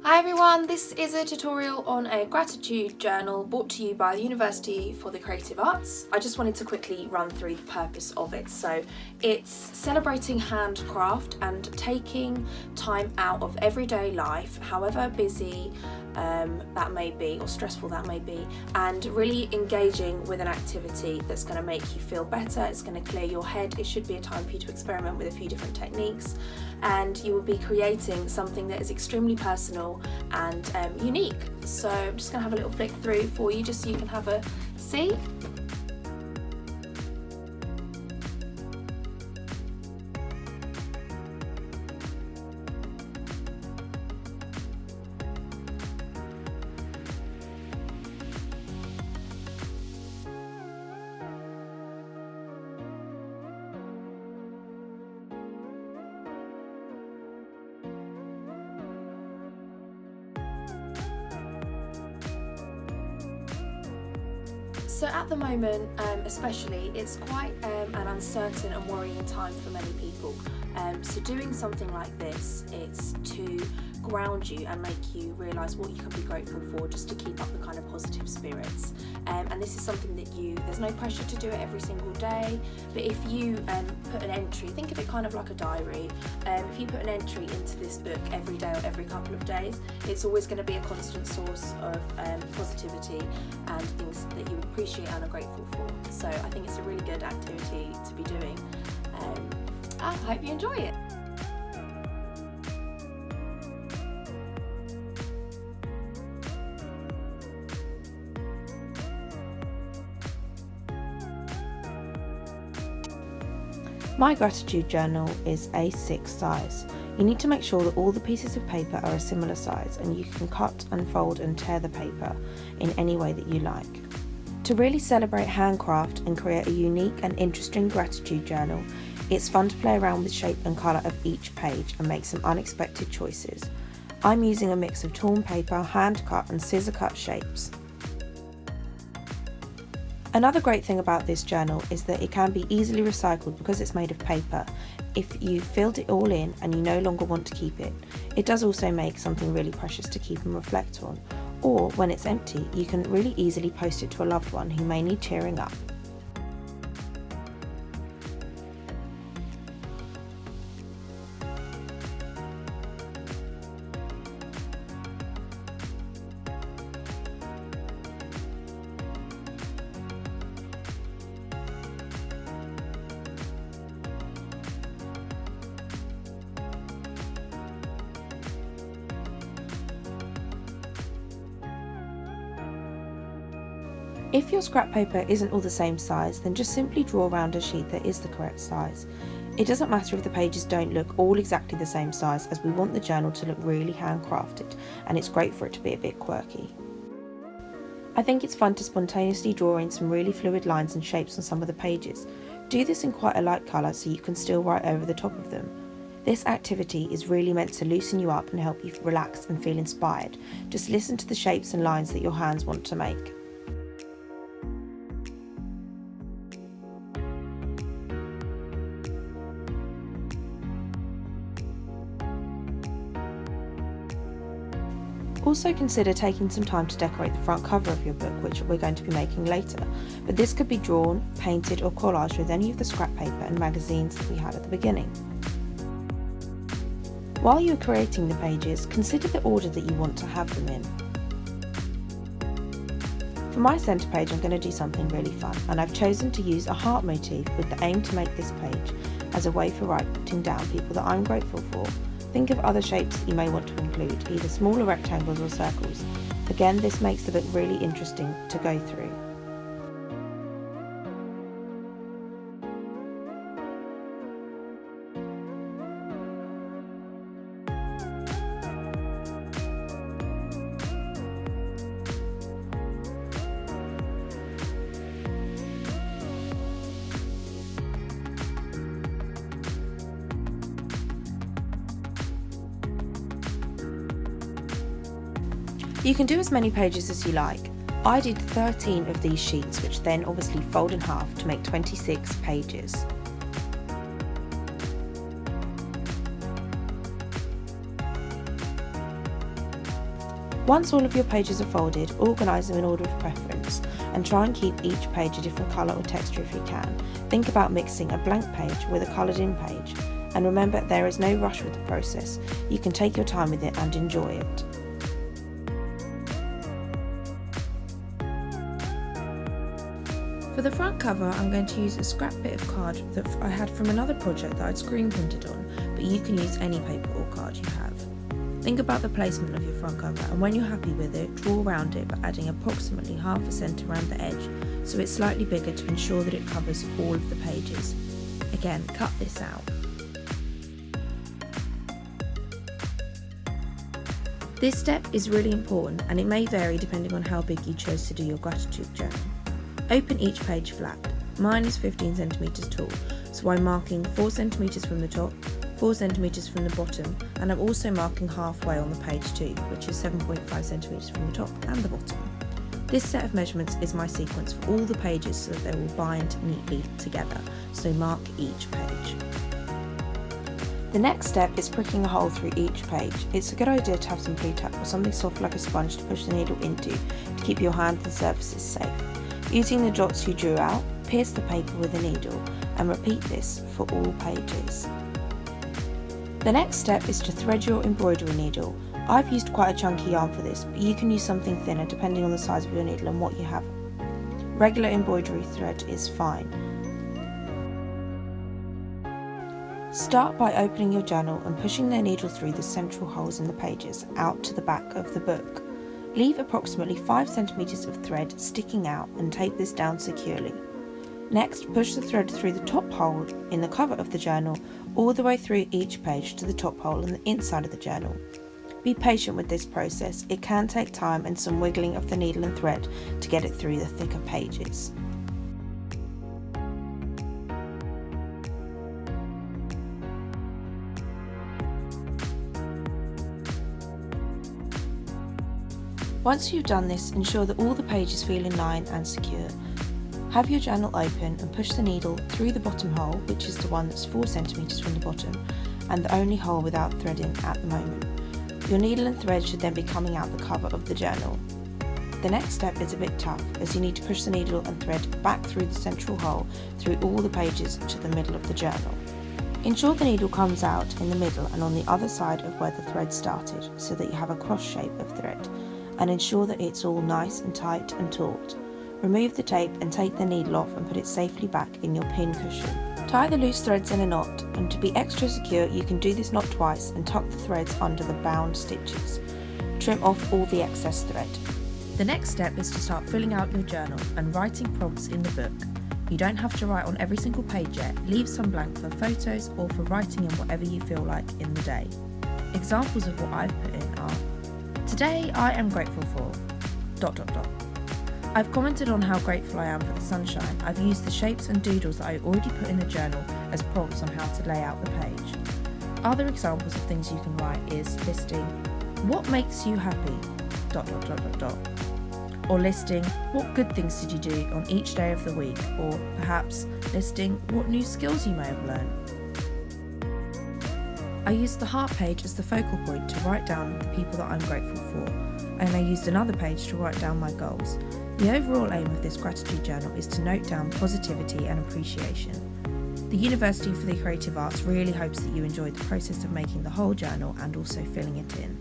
Hi everyone, this is a tutorial on a gratitude journal brought to you by the University for the Creative Arts. I just wanted to quickly run through the purpose of it. So it's celebrating handcraft and taking time out of everyday life, however busy that may be or stressful that may be, and really engaging with an activity that's going to make you feel better. It's going to clear your head. It should be a time for you to experiment with a few different techniques, and you will be creating something that is extremely personal and unique. So I'm just going to have a little flick through for you just so you can have a see. So at the moment, especially, it's quite an uncertain and worrying time for many people. So doing something like this, it's to ground you and make you realise what you can be grateful for, just to keep up the kind of positive spirits. And this is something that there's no pressure to do it every single day, but if you put an entry, think of it kind of like a diary. If you put an entry into this book every day or every couple of days, it's always going to be a constant source of positivity and things that you appreciate and are grateful for. So I think it's a really good activity to be doing. I hope you enjoy it. My gratitude journal is A6 size. You need to make sure that all the pieces of paper are a similar size, and you can cut and fold and tear the paper in any way that you like. To really celebrate handcraft and create a unique and interesting gratitude journal, it's fun to play around with shape and colour of each page and make some unexpected choices. I'm using a mix of torn paper, hand cut and scissor cut shapes. Another great thing about this journal is that it can be easily recycled because it's made of paper. If you filled it all in and you no longer want to keep it, it does also make something really precious to keep and reflect on. Or when it's empty, you can really easily post it to a loved one who may need cheering up. If your scrap paper isn't all the same size, then just simply draw around a sheet that is the correct size. It doesn't matter if the pages don't look all exactly the same size, as we want the journal to look really handcrafted, and it's great for it to be a bit quirky. I think it's fun to spontaneously draw in some really fluid lines and shapes on some of the pages. Do this in quite a light colour so you can still write over the top of them. This activity is really meant to loosen you up and help you relax and feel inspired. Just listen to the shapes and lines that your hands want to make. Also consider taking some time to decorate the front cover of your book, which we're going to be making later, but this could be drawn, painted or collaged with any of the scrap paper and magazines that we had at the beginning. While you are creating the pages, consider the order that you want to have them in. For my centre page, I'm going to do something really fun, and I've chosen to use a heart motif with the aim to make this page as a way for writing down people that I'm grateful for. Think of other shapes that you may want to include, either smaller rectangles or circles. Again, this makes the book really interesting to go through. You can do as many pages as you like. I did 13 of these sheets, which then obviously fold in half to make 26 pages. Once all of your pages are folded, organise them in order of preference and try and keep each page a different colour or texture if you can. Think about mixing a blank page with a coloured in page, and remember there is no rush with the process. You can take your time with it and enjoy it. For the front cover, I'm going to use a scrap bit of card that I had from another project that I'd screen printed on, but you can use any paper or card you have. Think about the placement of your front cover, and when you're happy with it, draw around it by adding approximately ½ cent around the edge, so it's slightly bigger to ensure that it covers all of the pages. Again, cut this out. This step is really important, and it may vary depending on how big you chose to do your gratitude journal. Open each page flat. Mine is 15 centimeters tall, so I'm marking 4 centimeters from the top, 4 centimeters from the bottom, and I'm also marking halfway on the page too, which is 7.5 centimeters from the top and the bottom. This set of measurements is my sequence for all the pages so that they will bind neatly together, so mark each page. The next step is pricking a hole through each page. It's a good idea to have some Plu-Tack or something soft like a sponge to push the needle into to keep your hand and surfaces safe. Using the dots you drew out, pierce the paper with a needle and repeat this for all pages. The next step is to thread your embroidery needle. I've used quite a chunky yarn for this, but you can use something thinner depending on the size of your needle and what you have. Regular embroidery thread is fine. Start by opening your journal and pushing the needle through the central holes in the pages out to the back of the book. Leave approximately 5 centimeters of thread sticking out and tape this down securely. Next, push the thread through the top hole in the cover of the journal all the way through each page to the top hole in the inside of the journal. Be patient with this process. It can take time and some wiggling of the needle and thread to get it through the thicker pages. Once you've done this, ensure that all the pages feel in line and secure. Have your journal open and push the needle through the bottom hole, which is the one that's 4 centimeters from the bottom and the only hole without threading at the moment. Your needle and thread should then be coming out the cover of the journal. The next step is a bit tough, as you need to push the needle and thread back through the central hole through all the pages to the middle of the journal. Ensure the needle comes out in the middle and on the other side of where the thread started, so that you have a cross shape of thread, and ensure that it's all nice and tight and taut. Remove the tape and take the needle off and put it safely back in your pin cushion. Tie the loose threads in a knot, and to be extra secure you can do this knot twice and tuck the threads under the bound stitches. Trim off all the excess thread. The next step is to start filling out your journal and writing prompts in the book. You don't have to write on every single page yet, leave some blank for photos or for writing in whatever you feel like in the day. Examples of what I've put in are: today I am grateful for ... I've commented on how grateful I am for the sunshine. I've used the shapes and doodles that I already put in the journal as prompts on how to lay out the page. Other examples of things you can write is listing what makes you happy ... or listing what good things did you do on each day of the week, or perhaps listing what new skills you may have learned. I used the heart page as the focal point to write down the people that I'm grateful for, and I used another page to write down my goals. The overall aim of this gratitude journal is to note down positivity and appreciation. The University for the Creative Arts really hopes that you enjoyed the process of making the whole journal and also filling it in.